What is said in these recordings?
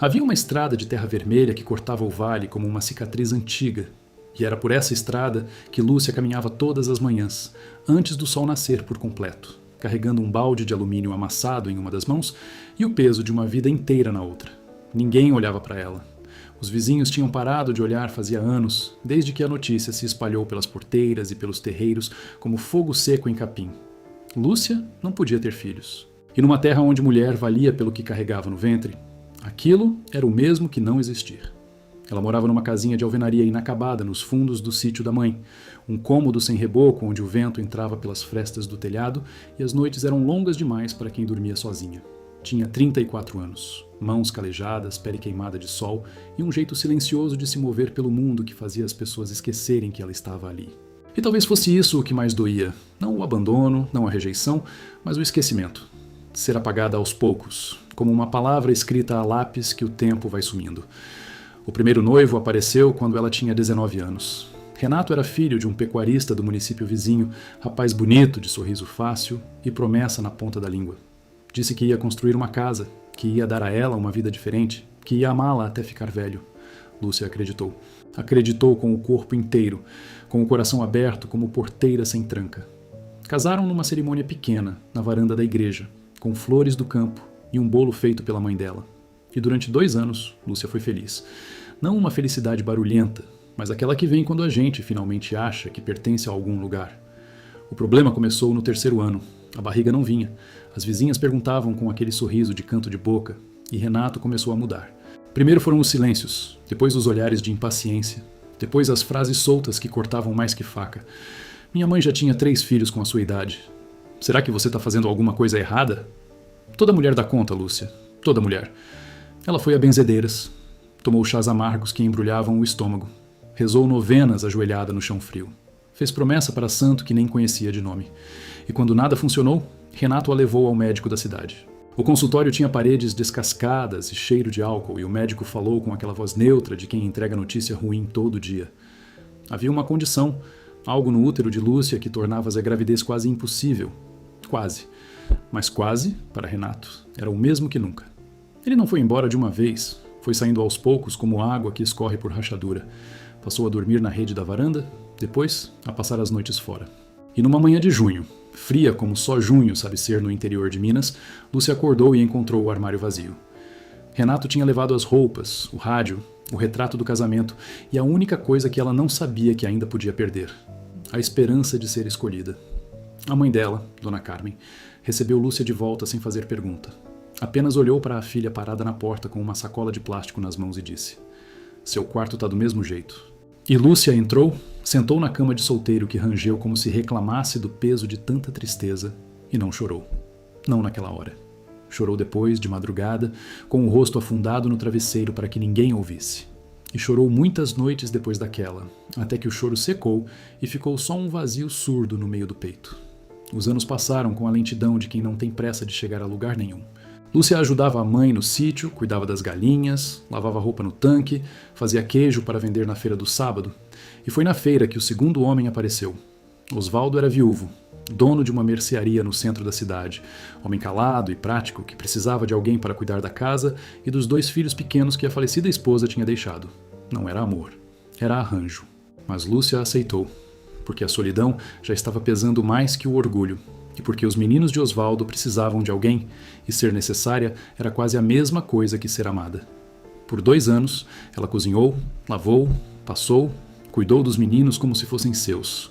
Havia uma estrada de terra vermelha que cortava o vale como uma cicatriz antiga, e era por essa estrada que Lúcia caminhava todas as manhãs, antes do sol nascer por completo, carregando um balde de alumínio amassado em uma das mãos e o peso de uma vida inteira na outra. Ninguém olhava para ela. Os vizinhos tinham parado de olhar fazia anos, desde que a notícia se espalhou pelas porteiras e pelos terreiros como fogo seco em capim. Lúcia não podia ter filhos. E numa terra onde mulher valia pelo que carregava no ventre, aquilo era o mesmo que não existir. Ela morava numa casinha de alvenaria inacabada nos fundos do sítio da mãe, um cômodo sem reboco onde o vento entrava pelas frestas do telhado e as noites eram longas demais para quem dormia sozinha. Tinha 34 anos, mãos calejadas, pele queimada de sol e um jeito silencioso de se mover pelo mundo que fazia as pessoas esquecerem que ela estava ali. E talvez fosse isso o que mais doía, não o abandono, não a rejeição, mas o esquecimento. Ser apagada aos poucos, como uma palavra escrita a lápis que o tempo vai sumindo. O primeiro noivo apareceu quando ela tinha 19 anos. Renato era filho de um pecuarista do município vizinho, rapaz bonito, de sorriso fácil e promessa na ponta da língua. Disse que ia construir uma casa, que ia dar a ela uma vida diferente, que ia amá-la até ficar velho. Lúcia acreditou. Acreditou com o corpo inteiro, com o coração aberto como porteira sem tranca. Casaram numa cerimônia pequena, na varanda da igreja, com flores do campo e um bolo feito pela mãe dela. E durante 2 anos, Lúcia foi feliz. Não uma felicidade barulhenta, mas aquela que vem quando a gente finalmente acha que pertence a algum lugar. O problema começou no 3º ano. A barriga não vinha. As vizinhas perguntavam com aquele sorriso de canto de boca, e Renato começou a mudar. Primeiro foram os silêncios, depois os olhares de impaciência, depois as frases soltas que cortavam mais que faca. Minha mãe já tinha 3 filhos com a sua idade. Será que você está fazendo alguma coisa errada? Toda mulher dá conta, Lúcia. Toda mulher. Ela foi a benzedeiras, tomou chás amargos que embrulhavam o estômago, rezou novenas ajoelhada no chão frio, fez promessa para santo que nem conhecia de nome. E quando nada funcionou, Renato a levou ao médico da cidade. O consultório tinha paredes descascadas e cheiro de álcool, e o médico falou com aquela voz neutra de quem entrega notícia ruim todo dia. Havia uma condição, algo no útero de Lúcia que tornava a gravidez quase impossível. Quase. Mas quase, para Renato, era o mesmo que nunca. Ele não foi embora de uma vez, foi saindo aos poucos como água que escorre por rachadura. Passou a dormir na rede da varanda, depois a passar as noites fora. E numa manhã de junho, fria como só junho sabe ser no interior de Minas, Lúcia acordou e encontrou o armário vazio. Renato tinha levado as roupas, o rádio, o retrato do casamento e a única coisa que ela não sabia que ainda podia perder: a esperança de ser escolhida. A mãe dela, Dona Carmen, recebeu Lúcia de volta sem fazer pergunta. Apenas olhou para a filha parada na porta com uma sacola de plástico nas mãos e disse: "Seu quarto está do mesmo jeito." E Lúcia entrou, sentou na cama de solteiro que rangeu como se reclamasse do peso de tanta tristeza e não chorou. Não naquela hora. Chorou depois, de madrugada, com o rosto afundado no travesseiro para que ninguém ouvisse. E chorou muitas noites depois daquela, até que o choro secou e ficou só um vazio surdo no meio do peito. Os anos passaram com a lentidão de quem não tem pressa de chegar a lugar nenhum. Lúcia ajudava a mãe no sítio, cuidava das galinhas, lavava roupa no tanque, fazia queijo para vender na feira do sábado. E foi na feira que o segundo homem apareceu. Osvaldo era viúvo, dono de uma mercearia no centro da cidade, homem calado e prático que precisava de alguém para cuidar da casa e dos 2 filhos pequenos que a falecida esposa tinha deixado. Não era amor, era arranjo. Mas Lúcia aceitou, porque a solidão já estava pesando mais que o orgulho. E porque os meninos de Osvaldo precisavam de alguém, e ser necessária era quase a mesma coisa que ser amada. Por 2 anos, ela cozinhou, lavou, passou, cuidou dos meninos como se fossem seus.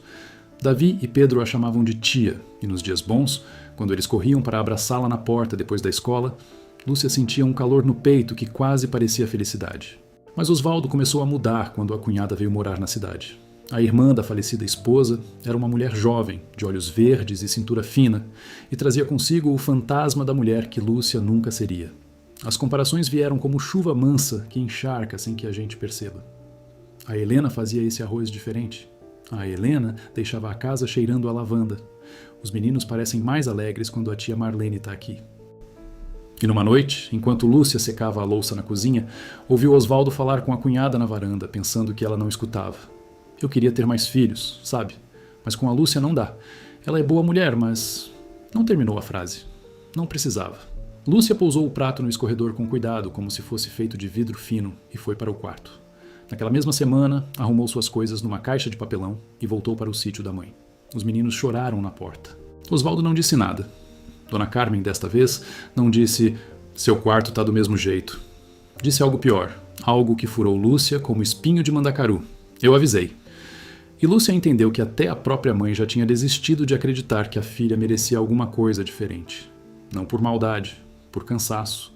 Davi e Pedro a chamavam de tia, e nos dias bons, quando eles corriam para abraçá-la na porta depois da escola, Lúcia sentia um calor no peito que quase parecia felicidade. Mas Osvaldo começou a mudar quando a cunhada veio morar na cidade. A irmã da falecida esposa era uma mulher jovem, de olhos verdes e cintura fina, e trazia consigo o fantasma da mulher que Lúcia nunca seria. As comparações vieram como chuva mansa que encharca sem que a gente perceba. A Helena fazia esse arroz diferente. A Helena deixava a casa cheirando a lavanda. Os meninos parecem mais alegres quando a tia Marlene está aqui. E numa noite, enquanto Lúcia secava a louça na cozinha, ouviu Osvaldo falar com a cunhada na varanda, pensando que ela não escutava. Eu queria ter mais filhos, sabe? Mas com a Lúcia não dá. Ela é boa mulher, mas... Não terminou a frase. Não precisava. Lúcia pousou o prato no escorredor com cuidado, como se fosse feito de vidro fino, e foi para o quarto. Naquela mesma semana, arrumou suas coisas numa caixa de papelão e voltou para o sítio da mãe. Os meninos choraram na porta. Osvaldo não disse nada. Dona Carmen, desta vez, não disse "seu quarto tá do mesmo jeito". Disse algo pior, algo que furou Lúcia como espinho de mandacaru. "Eu avisei". E Lúcia entendeu que até a própria mãe já tinha desistido de acreditar que a filha merecia alguma coisa diferente. Não por maldade, por cansaço.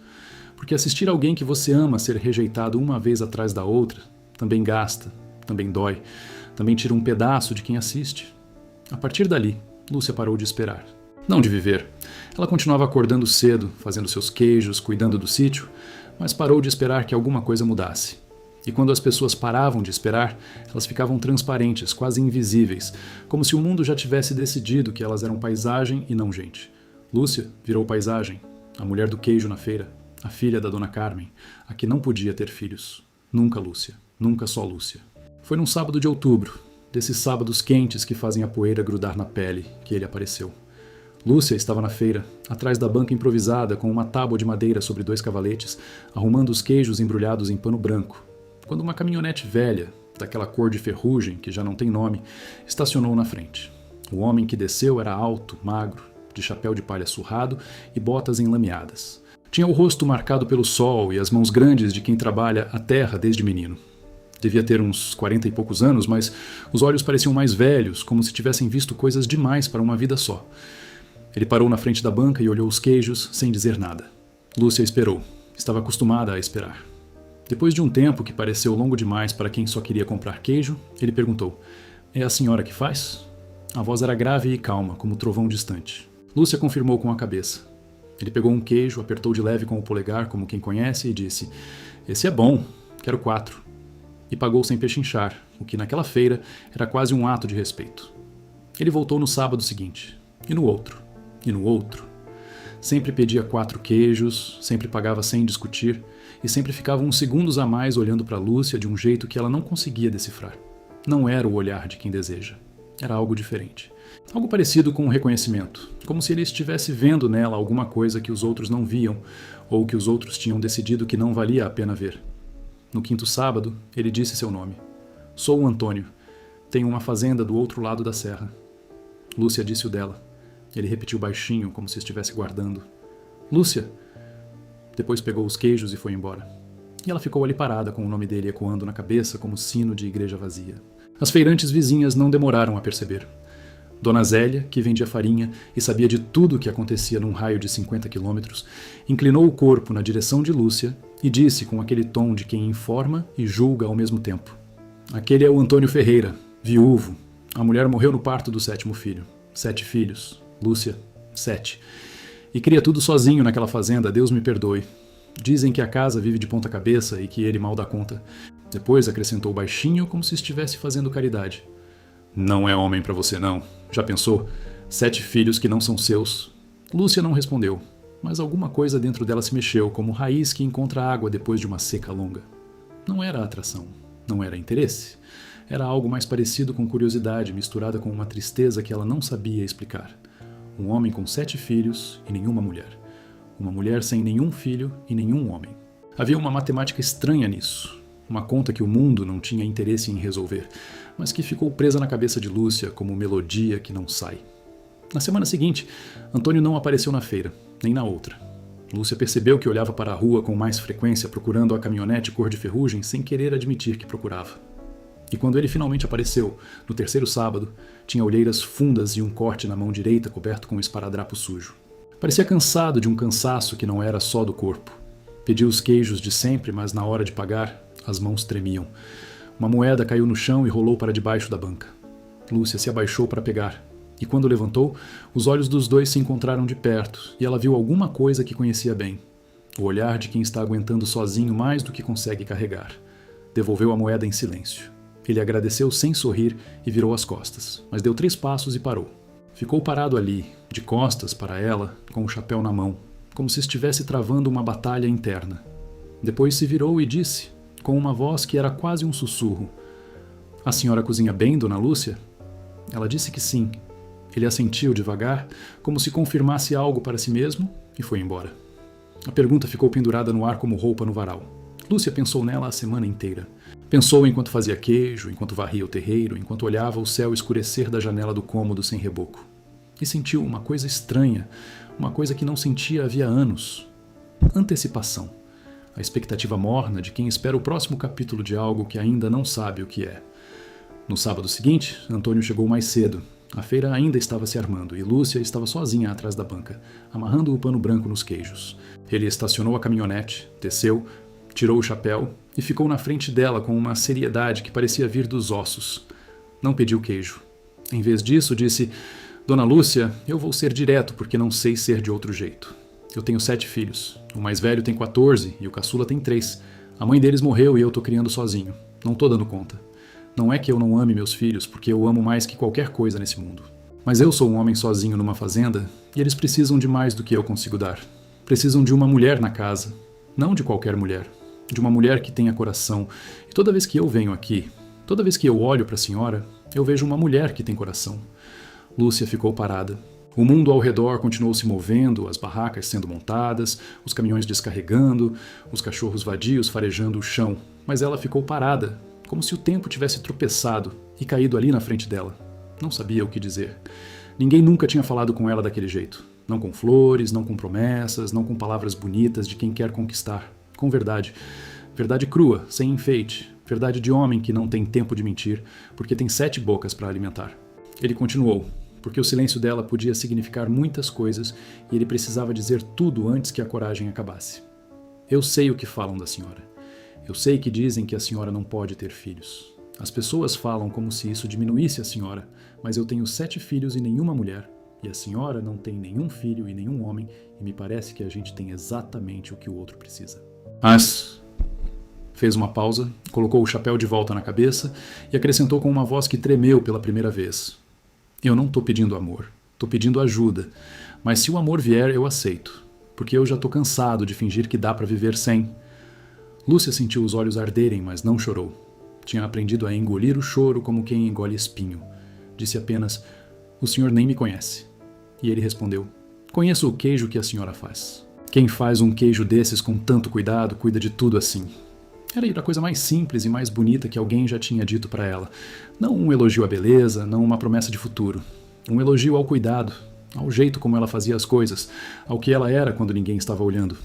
Porque assistir alguém que você ama ser rejeitado uma vez atrás da outra também gasta, também dói, também tira um pedaço de quem assiste. A partir dali, Lúcia parou de esperar. Não de viver. Ela continuava acordando cedo, fazendo seus queijos, cuidando do sítio, mas parou de esperar que alguma coisa mudasse. E quando as pessoas paravam de esperar, elas ficavam transparentes, quase invisíveis, como se o mundo já tivesse decidido que elas eram paisagem e não gente. Lúcia virou paisagem, a mulher do queijo na feira, a filha da Dona Carmen, a que não podia ter filhos. Nunca Lúcia, nunca só Lúcia. Foi num sábado de outubro, desses sábados quentes que fazem a poeira grudar na pele, que ele apareceu. Lúcia estava na feira, atrás da banca improvisada com uma tábua de madeira sobre 2 cavaletes, arrumando os queijos embrulhados em pano branco, quando uma caminhonete velha, daquela cor de ferrugem que já não tem nome, estacionou na frente. O homem que desceu era alto, magro, de chapéu de palha surrado e botas enlameadas. Tinha o rosto marcado pelo sol e as mãos grandes de quem trabalha a terra desde menino. Devia ter uns 40 e poucos anos, mas os olhos pareciam mais velhos, como se tivessem visto coisas demais para uma vida só. Ele parou na frente da banca e olhou os queijos sem dizer nada. Lúcia esperou. Estava acostumada a esperar. Depois de um tempo que pareceu longo demais para quem só queria comprar queijo, ele perguntou: "É a senhora que faz?" A voz era grave e calma, como um trovão distante. Lúcia confirmou com a cabeça. Ele pegou um queijo, apertou de leve com o polegar, como quem conhece, e disse: "Esse é bom, quero 4. E pagou sem pechinchar, o que naquela feira era quase um ato de respeito. Ele voltou no sábado seguinte, e no outro, e no outro. Sempre pedia 4 queijos, sempre pagava sem discutir, e sempre ficava uns segundos a mais olhando para Lúcia de um jeito que ela não conseguia decifrar. Não era o olhar de quem deseja. Era algo diferente. Algo parecido com um reconhecimento, como se ele estivesse vendo nela alguma coisa que os outros não viam, ou que os outros tinham decidido que não valia a pena ver. No 5º sábado, ele disse seu nome. "Sou o Antônio. Tenho uma fazenda do outro lado da serra." Lúcia disse o dela. Ele repetiu baixinho, como se estivesse guardando. "Lúcia!" Depois pegou os queijos e foi embora. E ela ficou ali parada com o nome dele ecoando na cabeça como sino de igreja vazia. As feirantes vizinhas não demoraram a perceber. Dona Zélia, que vendia farinha e sabia de tudo o que acontecia num raio de 50 quilômetros, inclinou o corpo na direção de Lúcia e disse com aquele tom de quem informa e julga ao mesmo tempo: "Aquele é o Antônio Ferreira, viúvo. A mulher morreu no parto do 7º filho. 7 filhos. Lúcia, 7. E cria tudo sozinho naquela fazenda, Deus me perdoe. Dizem que a casa vive de ponta cabeça e que ele mal dá conta." Depois acrescentou baixinho como se estivesse fazendo caridade: "Não é homem pra você não. Já pensou? 7 filhos que não são seus." Lúcia não respondeu, mas alguma coisa dentro dela se mexeu, como raiz que encontra água depois de uma seca longa. Não era atração, não era interesse. Era algo mais parecido com curiosidade misturada com uma tristeza que ela não sabia explicar. Um homem com 7 filhos e nenhuma mulher. Uma mulher sem nenhum filho e nenhum homem. Havia uma matemática estranha nisso. Uma conta que o mundo não tinha interesse em resolver, mas que ficou presa na cabeça de Lúcia como melodia que não sai. Na semana seguinte, Antônio não apareceu na feira, nem na outra. Lúcia percebeu que olhava para a rua com mais frequência procurando a caminhonete cor de ferrugem sem querer admitir que procurava. E quando ele finalmente apareceu, no 3º sábado, tinha olheiras fundas e um corte na mão direita coberto com um esparadrapo sujo. Parecia cansado de um cansaço que não era só do corpo. Pediu os queijos de sempre, mas na hora de pagar, as mãos tremiam. Uma moeda caiu no chão e rolou para debaixo da banca. Lúcia se abaixou para pegar, e quando levantou, os olhos dos dois se encontraram de perto, e ela viu alguma coisa que conhecia bem. O olhar de quem está aguentando sozinho mais do que consegue carregar. Devolveu a moeda em silêncio. Ele agradeceu sem sorrir e virou as costas, mas deu 3 passos e parou. Ficou parado ali, de costas para ela, com o chapéu na mão, como se estivesse travando uma batalha interna. Depois se virou e disse, com uma voz que era quase um sussurro: "A senhora cozinha bem, dona Lúcia?" Ela disse que sim. Ele assentiu devagar, como se confirmasse algo para si mesmo, e foi embora. A pergunta ficou pendurada no ar como roupa no varal. Lúcia pensou nela a semana inteira. Pensou enquanto fazia queijo, enquanto varria o terreiro, enquanto olhava o céu escurecer da janela do cômodo sem reboco. E sentiu uma coisa estranha, uma coisa que não sentia havia anos. Antecipação. A expectativa morna de quem espera o próximo capítulo de algo que ainda não sabe o que é. No sábado seguinte, Antônio chegou mais cedo. A feira ainda estava se armando e Lúcia estava sozinha atrás da banca, amarrando o pano branco nos queijos. Ele estacionou a caminhonete, desceu, tirou o chapéu e ficou na frente dela com uma seriedade que parecia vir dos ossos. Não pediu queijo. Em vez disso, disse: Dona Lúcia, eu vou ser direto porque não sei ser de outro jeito. Eu tenho 7 filhos. O mais velho tem 14 e o caçula tem 3. A mãe deles morreu e eu tô criando sozinho. Não tô dando conta. Não é que eu não ame meus filhos, porque eu amo mais que qualquer coisa nesse mundo. Mas eu sou um homem sozinho numa fazenda e eles precisam de mais do que eu consigo dar. Precisam de uma mulher na casa. Não de qualquer mulher. De uma mulher que tenha coração. E toda vez que eu venho aqui, toda vez que eu olho para a senhora, eu vejo uma mulher que tem coração. Lúcia ficou parada. O mundo ao redor continuou se movendo, as barracas sendo montadas, os caminhões descarregando, os cachorros vadios farejando o chão. Mas ela ficou parada, como se o tempo tivesse tropeçado e caído ali na frente dela. Não sabia o que dizer. Ninguém nunca tinha falado com ela daquele jeito. Não com flores, não com promessas, não com palavras bonitas de quem quer conquistar. Com verdade. Verdade crua, sem enfeite. Verdade de homem que não tem tempo de mentir, porque tem 7 bocas para alimentar. Ele continuou, porque o silêncio dela podia significar muitas coisas e ele precisava dizer tudo antes que a coragem acabasse. Eu sei o que falam da senhora. Eu sei que dizem que a senhora não pode ter filhos. As pessoas falam como se isso diminuísse a senhora, mas eu tenho 7 filhos e nenhuma mulher, e a senhora não tem nenhum filho e nenhum homem, e me parece que a gente tem exatamente o que o outro precisa. Mas... Fez uma pausa, colocou o chapéu de volta na cabeça e acrescentou com uma voz que tremeu pela primeira vez. Eu não tô pedindo amor, tô pedindo ajuda, mas se o amor vier eu aceito, porque eu já tô cansado de fingir que dá pra viver sem. Lúcia sentiu os olhos arderem, mas não chorou. Tinha aprendido a engolir o choro como quem engole espinho. Disse apenas: o senhor nem me conhece. E ele respondeu: conheço o queijo que a senhora faz. Quem faz um queijo desses com tanto cuidado cuida de tudo assim. Era a coisa mais simples e mais bonita que alguém já tinha dito para ela. Não um elogio à beleza, não uma promessa de futuro. Um elogio ao cuidado, ao jeito como ela fazia as coisas, ao que ela era quando ninguém estava olhando.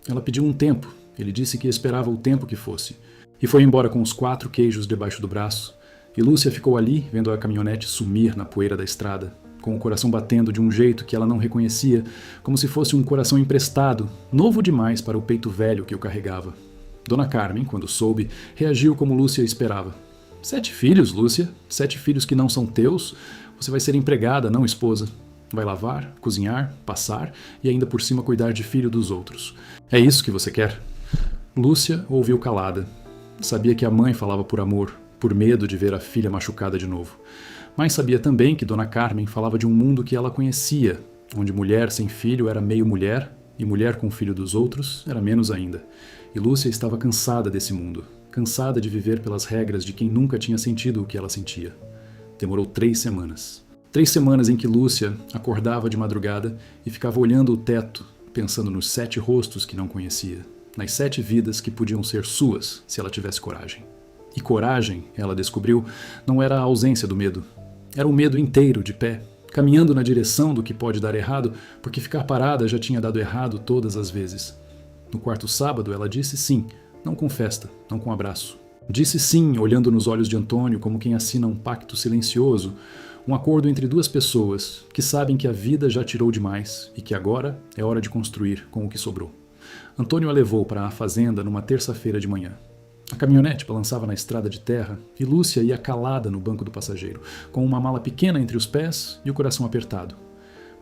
Ela pediu um tempo, ele disse que esperava o tempo que fosse. E foi embora com os 4 queijos debaixo do braço. E Lúcia ficou ali, vendo a caminhonete sumir na poeira da estrada, com o coração batendo de um jeito que ela não reconhecia, como se fosse um coração emprestado, novo demais para o peito velho que o carregava. Dona Carmen, quando soube, reagiu como Lúcia esperava. 7 filhos, Lúcia? 7 filhos que não são teus? Você vai ser empregada, não esposa. Vai lavar, cozinhar, passar e ainda por cima cuidar de filho dos outros. É isso que você quer? Lúcia ouviu calada. Sabia que a mãe falava por amor, por medo de ver a filha machucada de novo. Mas sabia também que Dona Carmen falava de um mundo que ela conhecia, onde mulher sem filho era meio mulher e mulher com filho dos outros era menos ainda. E Lúcia estava cansada desse mundo, cansada de viver pelas regras de quem nunca tinha sentido o que ela sentia. Demorou 3 semanas. 3 semanas em que Lúcia acordava de madrugada e ficava olhando o teto, pensando nos 7 rostos que não conhecia, nas 7 vidas que podiam ser suas se ela tivesse coragem. E coragem, ela descobriu, não era a ausência do medo. Era o medo inteiro, de pé, caminhando na direção do que pode dar errado, porque ficar parada já tinha dado errado todas as vezes. No 4º sábado, ela disse sim, não com festa, não com abraço. Disse sim, olhando nos olhos de Antônio como quem assina um pacto silencioso, um acordo entre 2 pessoas que sabem que a vida já tirou demais e que agora é hora de construir com o que sobrou. Antônio a levou para a fazenda numa terça-feira de manhã. A caminhonete balançava na estrada de terra e Lúcia ia calada no banco do passageiro, com uma mala pequena entre os pés e o coração apertado.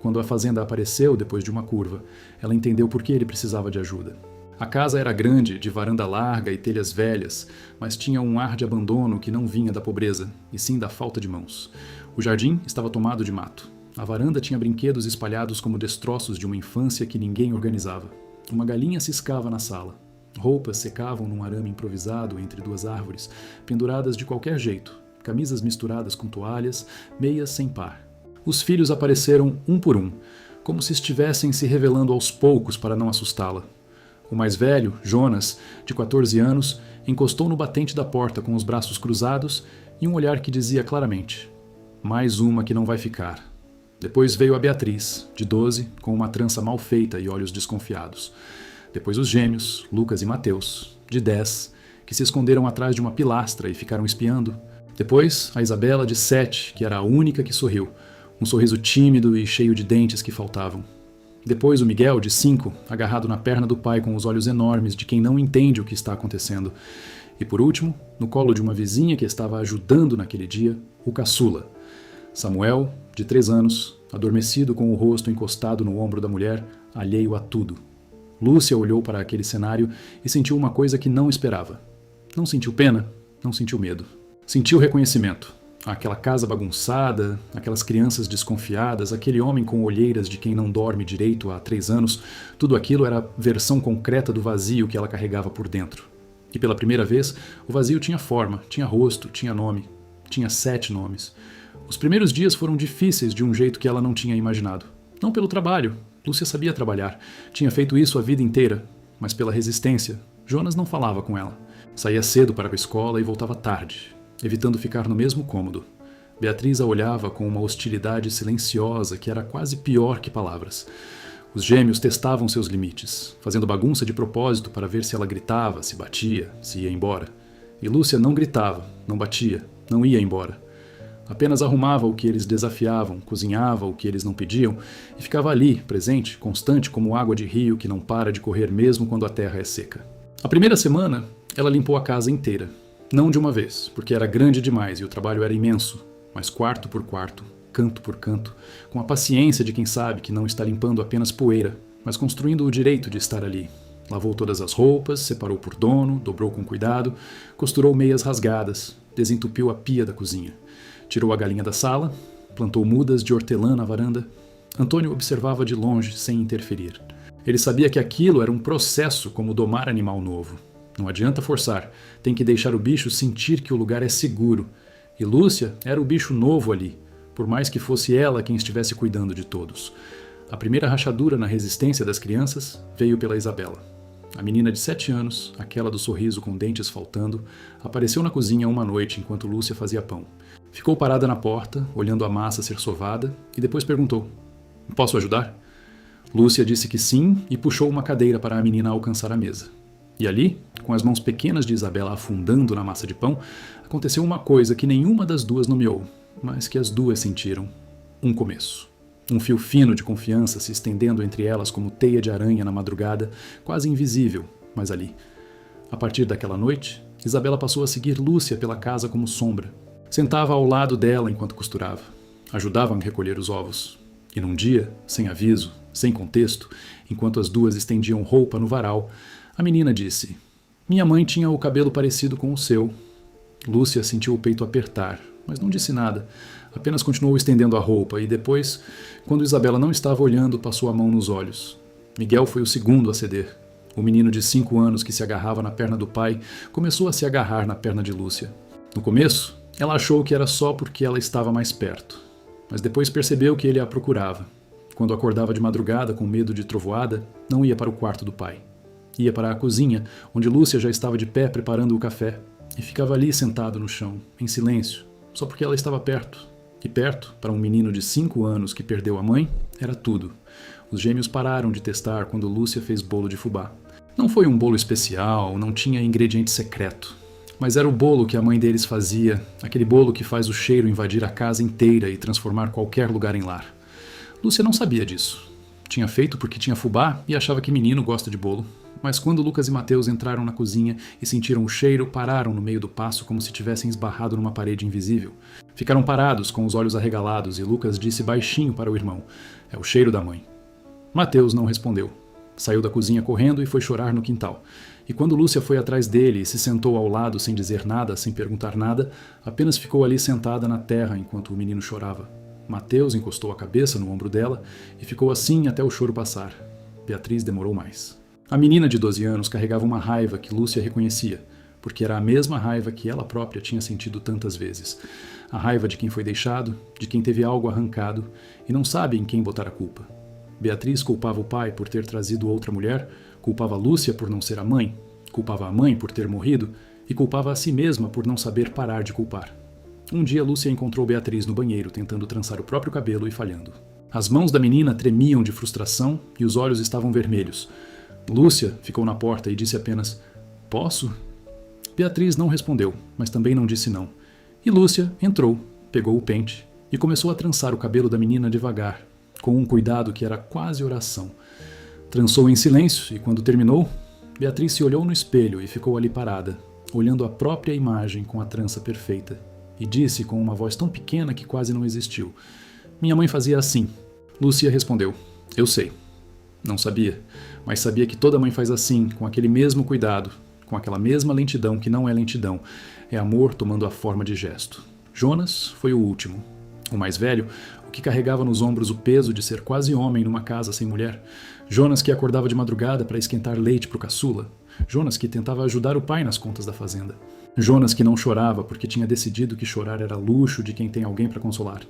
Quando a fazenda apareceu depois de uma curva, ela entendeu por que ele precisava de ajuda. A casa era grande, de varanda larga e telhas velhas, mas tinha um ar de abandono que não vinha da pobreza, e sim da falta de mãos. O jardim estava tomado de mato. A varanda tinha brinquedos espalhados como destroços de uma infância que ninguém organizava. Uma galinha ciscava na sala. Roupas secavam num arame improvisado entre 2 árvores, penduradas de qualquer jeito, camisas misturadas com toalhas, meias sem par. Os filhos apareceram um por um, como se estivessem se revelando aos poucos para não assustá-la. O mais velho, Jonas, de 14 anos, encostou no batente da porta com os braços cruzados e um olhar que dizia claramente: mais uma que não vai ficar. Depois veio a Beatriz, de 12, com uma trança mal feita e olhos desconfiados. Depois os gêmeos, Lucas e Mateus, de 10, que se esconderam atrás de uma pilastra e ficaram espiando. Depois a Isabela, de 7, que era a única que sorriu, um sorriso tímido e cheio de dentes que faltavam. Depois o Miguel, de 5, agarrado na perna do pai com os olhos enormes de quem não entende o que está acontecendo. E por último, no colo de uma vizinha que estava ajudando naquele dia, o caçula. Samuel, de 3 anos, adormecido com o rosto encostado no ombro da mulher, alheio a tudo. Lúcia olhou para aquele cenário e sentiu uma coisa que não esperava. Não sentiu pena, não sentiu medo. Sentiu reconhecimento. Aquela casa bagunçada, aquelas crianças desconfiadas, aquele homem com olheiras de quem não dorme direito há 3 anos, tudo aquilo era a versão concreta do vazio que ela carregava por dentro. E pela primeira vez, o vazio tinha forma, tinha rosto, tinha nome. Tinha 7 nomes. Os primeiros dias foram difíceis de um jeito que ela não tinha imaginado. Não pelo trabalho. Lúcia sabia trabalhar. Tinha feito isso a vida inteira. Mas pela resistência. Jonas não falava com ela. Saía cedo para a escola e voltava tarde, evitando ficar no mesmo cômodo. Beatriz a olhava com uma hostilidade silenciosa que era quase pior que palavras. Os gêmeos testavam seus limites, fazendo bagunça de propósito para ver se ela gritava, se batia, se ia embora. E Lúcia não gritava, não batia, não ia embora. Apenas arrumava o que eles desafiavam, cozinhava o que eles não pediam e ficava ali, presente, constante como água de rio que não para de correr mesmo quando a terra é seca. A primeira semana, ela limpou a casa inteira. Não de uma vez, porque era grande demais e o trabalho era imenso, mas quarto por quarto, canto por canto, com a paciência de quem sabe que não está limpando apenas poeira, mas construindo o direito de estar ali. Lavou todas as roupas, separou por dono, dobrou com cuidado, costurou meias rasgadas, desentupiu a pia da cozinha. Tirou a galinha da sala, plantou mudas de hortelã na varanda. Antônio observava de longe, sem interferir. Ele sabia que aquilo era um processo como domar animal novo. Não adianta forçar, tem que deixar o bicho sentir que o lugar é seguro. E Lúcia era o bicho novo ali, por mais que fosse ela quem estivesse cuidando de todos. A primeira rachadura na resistência das crianças veio pela Isabela. A menina de 7 anos, aquela do sorriso com dentes faltando, apareceu na cozinha uma noite enquanto Lúcia fazia pão. Ficou parada na porta, olhando a massa ser sovada, e depois perguntou: "Posso ajudar?" Lúcia disse que sim e puxou uma cadeira para a menina alcançar a mesa. E ali, com as mãos pequenas de Isabela afundando na massa de pão, aconteceu uma coisa que nenhuma das duas nomeou, mas que as duas sentiram: um começo. Um fio fino de confiança se estendendo entre elas como teia de aranha na madrugada, quase invisível, mas ali. A partir daquela noite, Isabela passou a seguir Lúcia pela casa como sombra. Sentava ao lado dela enquanto costurava. Ajudava a recolher os ovos. E num dia, sem aviso, sem contexto, enquanto as duas estendiam roupa no varal, a menina disse: "Minha mãe tinha o cabelo parecido com o seu." Lúcia sentiu o peito apertar, mas não disse nada. Apenas continuou estendendo a roupa e depois, quando Isabela não estava olhando, passou a mão nos olhos. Miguel foi o segundo a ceder. O menino de 5 anos que se agarrava na perna do pai começou a se agarrar na perna de Lúcia. No começo, ela achou que era só porque ela estava mais perto, mas depois percebeu que ele a procurava. Quando acordava de madrugada com medo de trovoada, não ia para o quarto do pai. Ia para a cozinha, onde Lúcia já estava de pé preparando o café, e ficava ali sentado no chão, em silêncio, só porque ela estava perto. E perto, para um menino de 5 anos que perdeu a mãe, era tudo. Os gêmeos pararam de testar quando Lúcia fez bolo de fubá. Não foi um bolo especial, não tinha ingrediente secreto. Mas era o bolo que a mãe deles fazia, aquele bolo que faz o cheiro invadir a casa inteira e transformar qualquer lugar em lar. Lúcia não sabia disso. Tinha feito porque tinha fubá e achava que menino gosta de bolo. Mas quando Lucas e Mateus entraram na cozinha e sentiram o cheiro, pararam no meio do passo como se tivessem esbarrado numa parede invisível. Ficaram parados, com os olhos arregalados, e Lucas disse baixinho para o irmão: "É o cheiro da mãe." Mateus não respondeu. Saiu da cozinha correndo e foi chorar no quintal. E quando Lúcia foi atrás dele e se sentou ao lado sem dizer nada, sem perguntar nada, apenas ficou ali sentada na terra enquanto o menino chorava. Mateus encostou a cabeça no ombro dela e ficou assim até o choro passar. Beatriz demorou mais. A menina de 12 anos carregava uma raiva que Lúcia reconhecia, porque era a mesma raiva que ela própria tinha sentido tantas vezes. A raiva de quem foi deixado, de quem teve algo arrancado e não sabe em quem botar a culpa. Beatriz culpava o pai por ter trazido outra mulher, Culpava Lúcia por não ser a mãe, culpava a mãe por ter morrido e culpava a si mesma por não saber parar de culpar. Um dia Lúcia encontrou Beatriz no banheiro tentando trançar o próprio cabelo e falhando. As mãos da menina tremiam de frustração e os olhos estavam vermelhos. Lúcia ficou na porta e disse apenas: "Posso?" Beatriz não respondeu, mas também não disse não. E Lúcia entrou, pegou o pente e começou a trançar o cabelo da menina devagar, com um cuidado que era quase oração. Trançou em silêncio e, quando terminou, Beatriz se olhou no espelho e ficou ali parada, olhando a própria imagem com a trança perfeita, e disse com uma voz tão pequena que quase não existiu: "Minha mãe fazia assim." Lúcia respondeu: "Eu sei." Não sabia, mas sabia que toda mãe faz assim, com aquele mesmo cuidado, com aquela mesma lentidão que não é lentidão, é amor tomando a forma de gesto. Jonas foi o último. O mais velho, o que carregava nos ombros o peso de ser quase homem numa casa sem mulher. Jonas que acordava de madrugada para esquentar leite para o caçula. Jonas que tentava ajudar o pai nas contas da fazenda. Jonas que não chorava porque tinha decidido que chorar era luxo de quem tem alguém para consolar.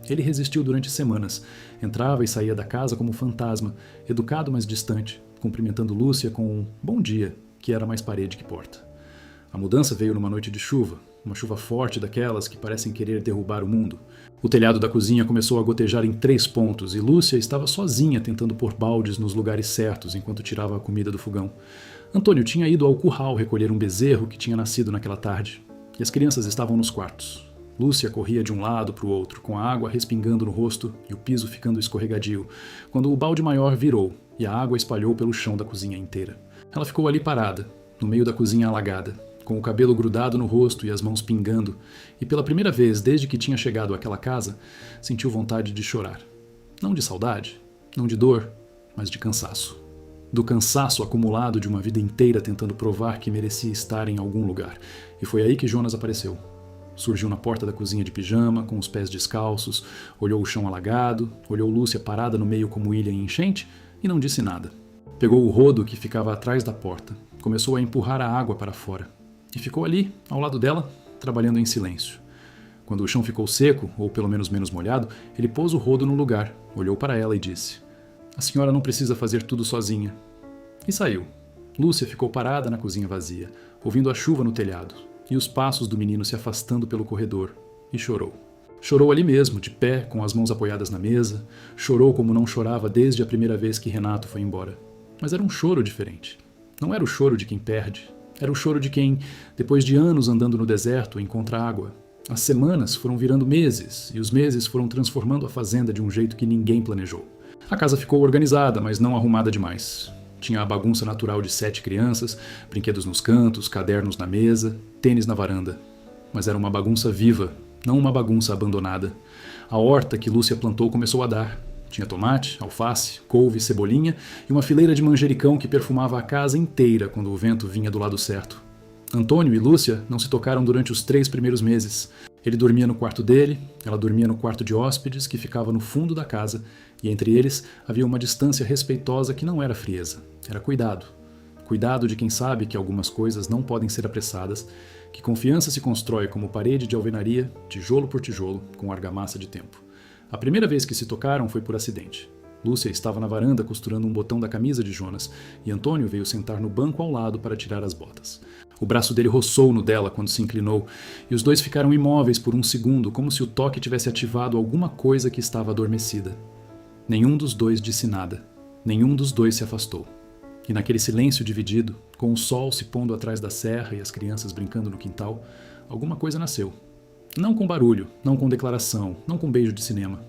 Ele resistiu durante semanas. Entrava e saía da casa como fantasma, educado mas distante, cumprimentando Lúcia com um "bom dia", que era mais parede que porta. A mudança veio numa noite de chuva, uma chuva forte daquelas que parecem querer derrubar o mundo. O telhado da cozinha começou a gotejar em 3 pontos e Lúcia estava sozinha tentando pôr baldes nos lugares certos enquanto tirava a comida do fogão. Antônio tinha ido ao curral recolher um bezerro que tinha nascido naquela tarde, e as crianças estavam nos quartos. Lúcia corria de um lado para o outro, com a água respingando no rosto e o piso ficando escorregadio, quando o balde maior virou e a água espalhou pelo chão da cozinha inteira. Ela ficou ali parada, no meio da cozinha alagada, com o cabelo grudado no rosto e as mãos pingando, e pela primeira vez desde que tinha chegado àquela casa, sentiu vontade de chorar. Não de saudade, não de dor, mas de cansaço. Do cansaço acumulado de uma vida inteira tentando provar que merecia estar em algum lugar. E foi aí que Jonas apareceu. Surgiu na porta da cozinha de pijama, com os pés descalços, olhou o chão alagado, olhou Lúcia parada no meio como ilha em enchente e não disse nada. Pegou o rodo que ficava atrás da porta, começou a empurrar a água para fora e ficou ali, ao lado dela, trabalhando em silêncio. Quando o chão ficou seco, ou pelo menos menos molhado, ele pôs o rodo no lugar, olhou para ela e disse: "A senhora não precisa fazer tudo sozinha." E saiu. Lúcia ficou parada na cozinha vazia, ouvindo a chuva no telhado e os passos do menino se afastando pelo corredor, e chorou. Chorou ali mesmo, de pé, com as mãos apoiadas na mesa. Chorou como não chorava desde a primeira vez que Renato foi embora. Mas era um choro diferente. Não era o choro de quem perde. Era o choro de quem, depois de anos andando no deserto, encontra água. As semanas foram virando meses, e os meses foram transformando a fazenda de um jeito que ninguém planejou. A casa ficou organizada, mas não arrumada demais. Tinha a bagunça natural de 7 crianças, brinquedos nos cantos, cadernos na mesa, tênis na varanda. Mas era uma bagunça viva, não uma bagunça abandonada. A horta que Lúcia plantou começou a dar. Tinha tomate, alface, couve, cebolinha e uma fileira de manjericão que perfumava a casa inteira quando o vento vinha do lado certo. Antônio e Lúcia não se tocaram durante os 3 primeiros meses. Ele dormia no quarto dele, ela dormia no quarto de hóspedes que ficava no fundo da casa, e entre eles havia uma distância respeitosa que não era frieza, era cuidado. Cuidado de quem sabe que algumas coisas não podem ser apressadas, que confiança se constrói como parede de alvenaria, tijolo por tijolo, com argamassa de tempo. A primeira vez que se tocaram foi por acidente. Lúcia estava na varanda costurando um botão da camisa de Jonas, e Antônio veio sentar no banco ao lado para tirar as botas. O braço dele roçou no dela quando se inclinou, e os dois ficaram imóveis por um segundo, como se o toque tivesse ativado alguma coisa que estava adormecida. Nenhum dos dois disse nada. Nenhum dos dois se afastou. E naquele silêncio dividido, com o sol se pondo atrás da serra e as crianças brincando no quintal, alguma coisa nasceu. Não com barulho, não com declaração, não com beijo de cinema.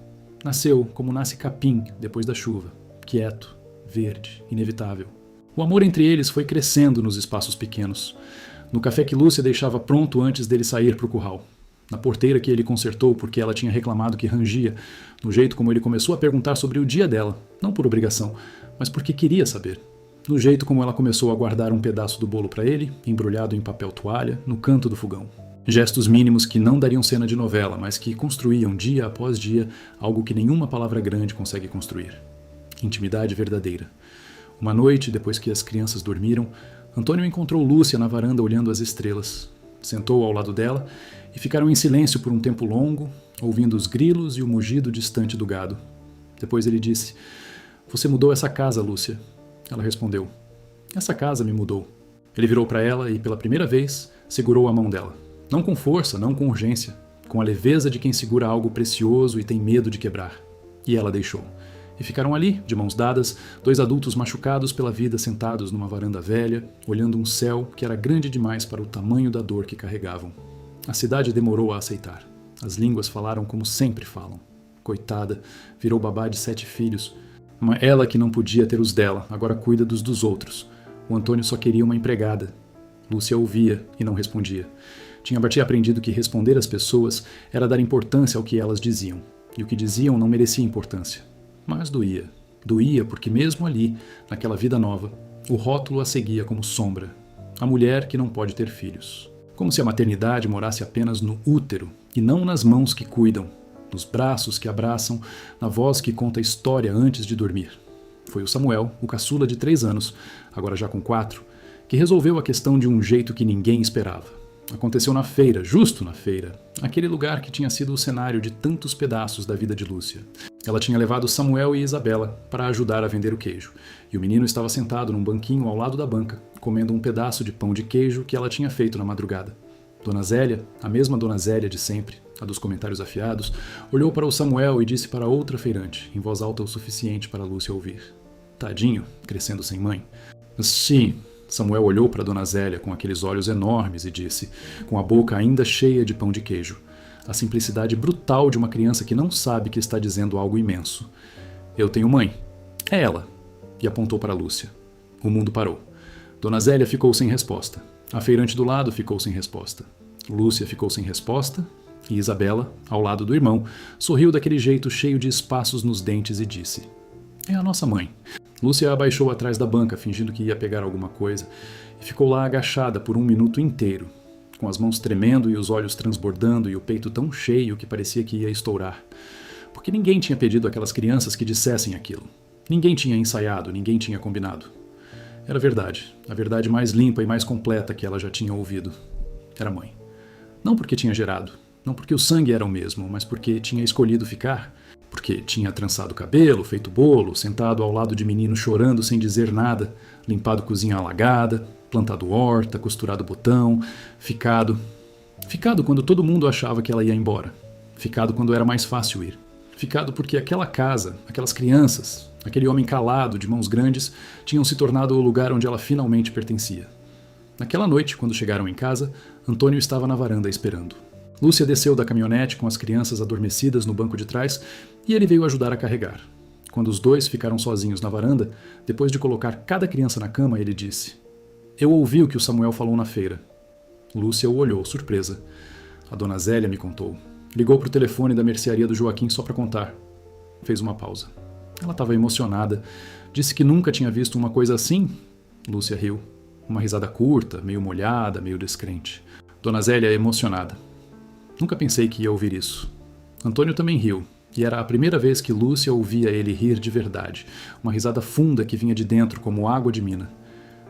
Nasceu como nasce capim depois da chuva, quieto, verde, inevitável. O amor entre eles foi crescendo nos espaços pequenos. No café que Lúcia deixava pronto antes dele sair para o curral. Na porteira que ele consertou porque ela tinha reclamado que rangia. No jeito como ele começou a perguntar sobre o dia dela, não por obrigação, mas porque queria saber. No jeito como ela começou a guardar um pedaço do bolo para ele, embrulhado em papel toalha, no canto do fogão. Gestos mínimos que não dariam cena de novela, mas que construíam dia após dia algo que nenhuma palavra grande consegue construir. Intimidade verdadeira. Uma noite, depois que as crianças dormiram, Antônio encontrou Lúcia na varanda olhando as estrelas. Sentou ao lado dela e ficaram em silêncio por um tempo longo, ouvindo os grilos e o mugido distante do gado. Depois ele disse: "Você mudou essa casa, Lúcia." Ela respondeu: Essa casa me mudou. Ele virou para ela e, pela primeira vez, segurou a mão dela. Não com força, não com urgência, com a leveza de quem segura algo precioso e tem medo de quebrar. E ela deixou. E ficaram ali, de mãos dadas, dois adultos machucados pela vida sentados numa varanda velha, olhando um céu que era grande demais para o tamanho da dor que carregavam. A cidade demorou a aceitar. As línguas falaram como sempre falam. Coitada, virou babá de 7 filhos. Ela que não podia ter os dela, agora cuida dos outros. O Antônio só queria uma empregada. Lúcia ouvia e não respondia. Tinha aprendido que responder às pessoas era dar importância ao que elas diziam. E o que diziam não merecia importância. Mas doía. Doía porque mesmo ali, naquela vida nova, o rótulo a seguia como sombra. A mulher que não pode ter filhos. Como se a maternidade morasse apenas no útero e não nas mãos que cuidam, nos braços que abraçam, na voz que conta a história antes de dormir. Foi o Samuel, o caçula de 3 anos, agora já com 4, que resolveu a questão de um jeito que ninguém esperava. Aconteceu na feira, justo na feira, aquele lugar que tinha sido o cenário de tantos pedaços da vida de Lúcia. Ela tinha levado Samuel e Isabela para ajudar a vender o queijo, e o menino estava sentado num banquinho ao lado da banca, comendo um pedaço de pão de queijo que ela tinha feito na madrugada. Dona Zélia, a mesma Dona Zélia de sempre, a dos comentários afiados, olhou para o Samuel e disse para outra feirante, em voz alta o suficiente para Lúcia ouvir. Tadinho, crescendo sem mãe. Sim. Samuel olhou para Dona Zélia com aqueles olhos enormes e disse, com a boca ainda cheia de pão de queijo, a simplicidade brutal de uma criança que não sabe que está dizendo algo imenso. Eu tenho mãe. É ela. E apontou para Lúcia. O mundo parou. Dona Zélia ficou sem resposta. A feirante do lado ficou sem resposta. Lúcia ficou sem resposta. E Isabela, ao lado do irmão, sorriu daquele jeito cheio de espaços nos dentes e disse, é a nossa mãe. Lúcia abaixou atrás da banca, fingindo que ia pegar alguma coisa, e ficou lá agachada por 1 minuto inteiro, com as mãos tremendo e os olhos transbordando e o peito tão cheio que parecia que ia estourar. Porque ninguém tinha pedido àquelas crianças que dissessem aquilo. Ninguém tinha ensaiado, ninguém tinha combinado. Era verdade, a verdade mais limpa e mais completa que ela já tinha ouvido. Era mãe. Não porque tinha gerado, não porque o sangue era o mesmo, mas porque tinha escolhido ficar. Porque tinha trançado o cabelo, feito bolo, sentado ao lado de menino chorando sem dizer nada, limpado cozinha alagada, plantado horta, costurado botão, ficado quando todo mundo achava que ela ia embora, ficado quando era mais fácil ir, ficado porque aquela casa, aquelas crianças, aquele homem calado de mãos grandes tinham se tornado o lugar onde ela finalmente pertencia. Naquela noite, quando chegaram em casa, Antônio estava na varanda esperando. Lúcia desceu da caminhonete com as crianças adormecidas no banco de trás e ele veio ajudar a carregar. Quando os dois ficaram sozinhos na varanda, depois de colocar cada criança na cama, ele disse, eu ouvi o que o Samuel falou na feira. Lúcia o olhou, surpresa. A Dona Zélia me contou. Ligou para o telefone da mercearia do Joaquim só para contar. Fez uma pausa. Ela estava emocionada. Disse que nunca tinha visto uma coisa assim. Lúcia riu. Uma risada curta, meio molhada, meio descrente. Dona Zélia emocionada. Nunca pensei que ia ouvir isso. Antônio também riu, e era a primeira vez que Lúcia ouvia ele rir de verdade, uma risada funda que vinha de dentro como água de mina.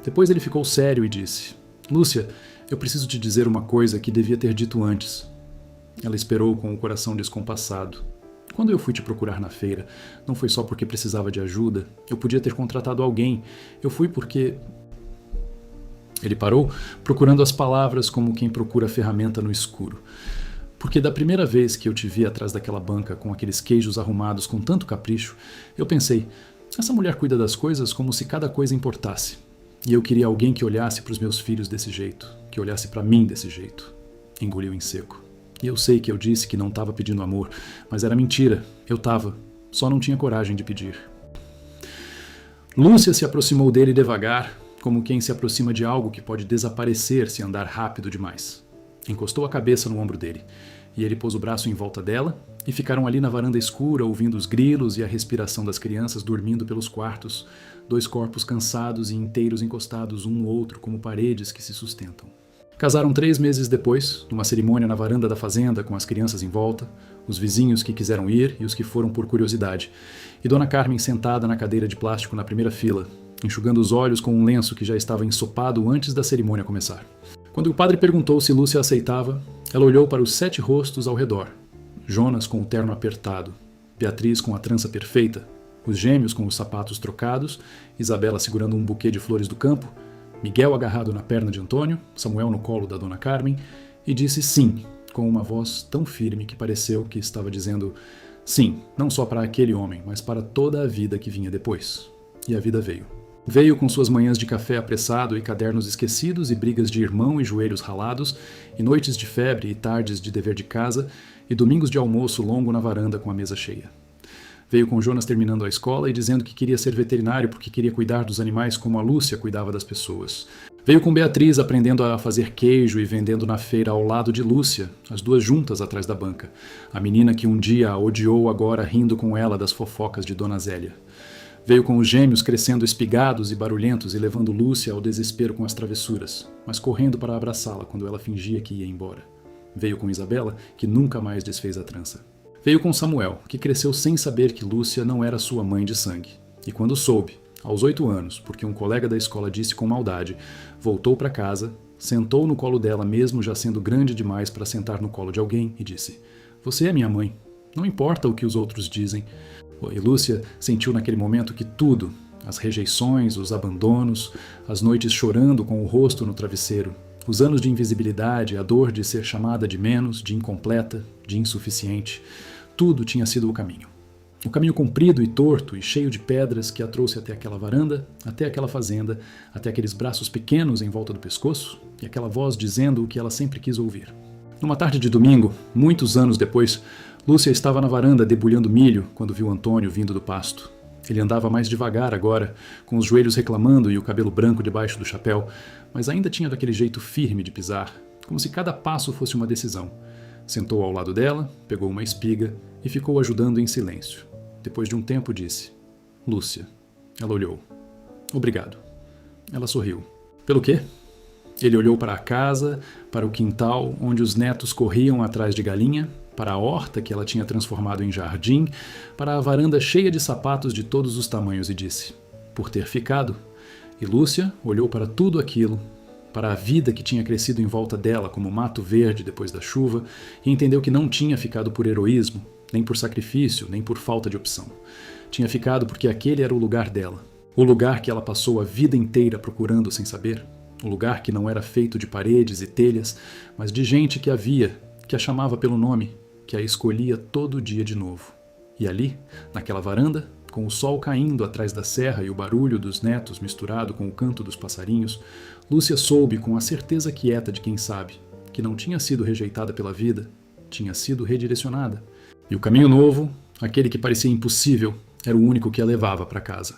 Depois ele ficou sério e disse, Lúcia, eu preciso te dizer uma coisa que devia ter dito antes. Ela esperou com o coração descompassado. Quando eu fui te procurar na feira, não foi só porque precisava de ajuda, eu podia ter contratado alguém, eu fui porque... Ele parou, procurando as palavras como quem procura a ferramenta no escuro. Porque da primeira vez que eu te vi atrás daquela banca com aqueles queijos arrumados com tanto capricho, eu pensei, essa mulher cuida das coisas como se cada coisa importasse. E eu queria alguém que olhasse para os meus filhos desse jeito, que olhasse para mim desse jeito. Engoliu em seco. E eu sei que eu disse que não estava pedindo amor, mas era mentira, eu estava, só não tinha coragem de pedir. Lúcia se aproximou dele devagar, como quem se aproxima de algo que pode desaparecer se andar rápido demais. Encostou a cabeça no ombro dele, e ele pôs o braço em volta dela, e ficaram ali na varanda escura ouvindo os grilos e a respiração das crianças dormindo pelos quartos, 2 corpos cansados e inteiros encostados um no outro como paredes que se sustentam. Casaram 3 meses depois, numa cerimônia na varanda da fazenda com as crianças em volta, os vizinhos que quiseram ir e os que foram por curiosidade, e Dona Carmen sentada na cadeira de plástico na primeira fila, enxugando os olhos com um lenço que já estava ensopado antes da cerimônia começar. Quando o padre perguntou se Lúcia aceitava, ela olhou para os 7 rostos ao redor. Jonas com o terno apertado, Beatriz com a trança perfeita, Os gêmeos com os sapatos trocados, Isabela segurando um buquê de flores do campo, Miguel agarrado na perna de Antônio, Samuel no colo da dona Carmen, e disse sim, com uma voz tão firme que pareceu que estava dizendo sim, não só para aquele homem, mas para toda a vida que vinha depois. E a vida veio. Veio com suas manhãs de café apressado e cadernos esquecidos e brigas de irmão e joelhos ralados, e noites de febre e tardes de dever de casa, e domingos de almoço longo na varanda com a mesa cheia. Veio com Jonas terminando a escola e dizendo que queria ser veterinário porque queria cuidar dos animais como a Lúcia cuidava das pessoas. Veio com Beatriz aprendendo a fazer queijo e vendendo na feira ao lado de Lúcia, as duas juntas atrás da banca. A menina que um dia a odiou agora rindo com ela das fofocas de Dona Zélia. Veio com os gêmeos crescendo espigados e barulhentos e levando Lúcia ao desespero com as travessuras, mas correndo para abraçá-la quando ela fingia que ia embora. Veio com Isabela, que nunca mais desfez a trança. Veio com Samuel, que cresceu sem saber que Lúcia não era sua mãe de sangue. E quando soube, aos 8 anos, porque um colega da escola disse com maldade, voltou para casa, sentou no colo dela mesmo já sendo grande demais para sentar no colo de alguém e disse: "Você é minha mãe. Não importa o que os outros dizem." E Lúcia sentiu naquele momento que tudo, as rejeições, os abandonos, as noites chorando com o rosto no travesseiro, os anos de invisibilidade, a dor de ser chamada de menos, de incompleta, de insuficiente, tudo tinha sido o caminho. O caminho comprido e torto e cheio de pedras que a trouxe até aquela varanda, até aquela fazenda, até aqueles braços pequenos em volta do pescoço e aquela voz dizendo o que ela sempre quis ouvir. Numa tarde de domingo, muitos anos depois, Lúcia estava na varanda debulhando milho quando viu Antônio vindo do pasto. Ele andava mais devagar agora, com os joelhos reclamando e o cabelo branco debaixo do chapéu, mas ainda tinha daquele jeito firme de pisar, como se cada passo fosse uma decisão. Sentou ao lado dela, pegou uma espiga e ficou ajudando em silêncio. Depois de um tempo disse: "Lúcia." Ela olhou. "Obrigado." Ela sorriu. "Pelo quê?" Ele olhou para a casa, para o quintal onde os netos corriam atrás de galinha, para a horta que ela tinha transformado em jardim, para a varanda cheia de sapatos de todos os tamanhos e disse: "Por ter ficado." E Lúcia olhou para tudo aquilo, para a vida que tinha crescido em volta dela como mato verde depois da chuva, e entendeu que não tinha ficado por heroísmo, nem por sacrifício, nem por falta de opção. Tinha ficado porque aquele era o lugar dela, o lugar que ela passou a vida inteira procurando sem saber, o lugar que não era feito de paredes e telhas, mas de gente que a via, que a chamava pelo nome, que a escolhia todo dia de novo. E ali, naquela varanda, com o sol caindo atrás da serra e o barulho dos netos misturado com o canto dos passarinhos, Lúcia soube com a certeza quieta de quem sabe, que não tinha sido rejeitada pela vida, tinha sido redirecionada. E o caminho novo, aquele que parecia impossível, era o único que a levava para casa.